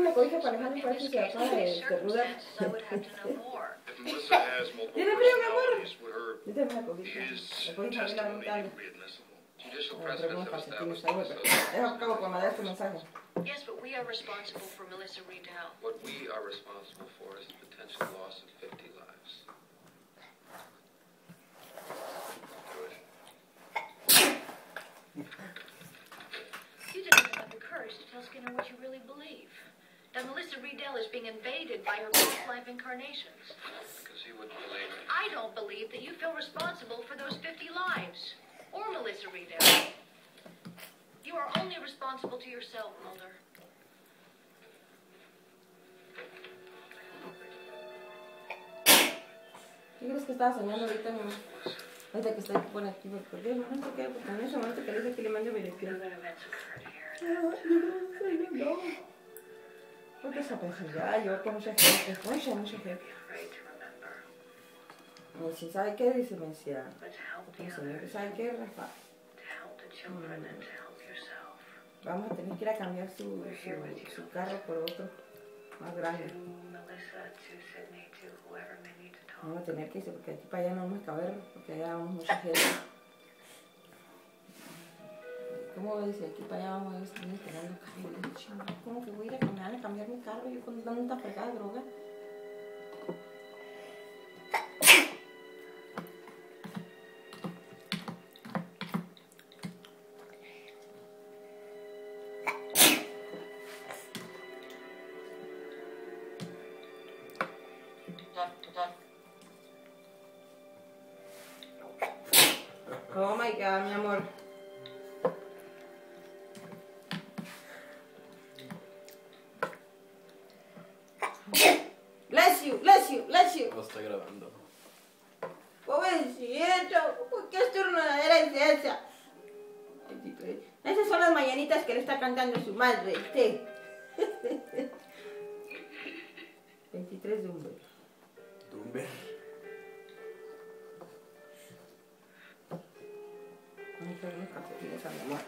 una cobija para Alejandro parece que se acaba de ruda. ¿Tiene frío, mi amor? Yo tengo una cobija. La cobija de la ventana. Pero unos calcetines ahí, pero acabo con mandar este mensaje. Yes, but we are responsible for Melissa Riedel. What we are responsible for is the potential loss of 50 lives. You didn't have the courage to tell Skinner what you really believe. That Melissa Riedel is being invaded by her past life incarnations. Because he wouldn't believe it. I don't believe that you feel responsible for those 50 lives. Or Melissa Riedel. You are only responsible to yourself, Mulder. ¿Qué crees que estaba soñando ahorita, mi mamá? Ahorita que está aquí, pone aquí, porque yo no sé qué, porque en ese momento que le dije que le mande dirección. No. Porque esa persona, yo con mucha gente, mucha gente. Y si sabe qué, dice, me decía, ¿sabe qué, Rafa? Vamos a tener que ir a cambiar su carro por otro más grande. Vamos a tener que irse porque aquí para allá no vamos a caber, porque allá vamos mucha gente. ¿Cómo dice? Aquí para allá vamos a ir esperando carro. ¿Cómo que voy a ir a cambiar mi carro? Yo con tanta fregada de droga. Oh my God, mi amor. Bless you. No estoy grabando. Pobrecito, ¿qué estornadera es esa? Esas son las mañanitas que le está cantando su madre, ¿sí? 23 Dumber. Dumber. Ay, pero unos calcetines a mi amor.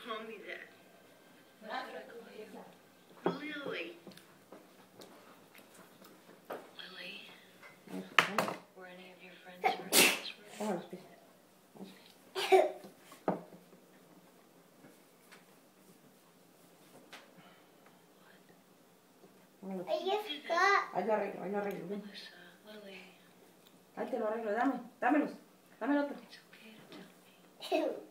Tell me that. Lily. Lily. Were any of your friends hurt in this room? Ahí lo arreglo, ven. Melissa, Lily. Ahí te lo arreglo, dámelos. Dame el otro. It's okay to tell me.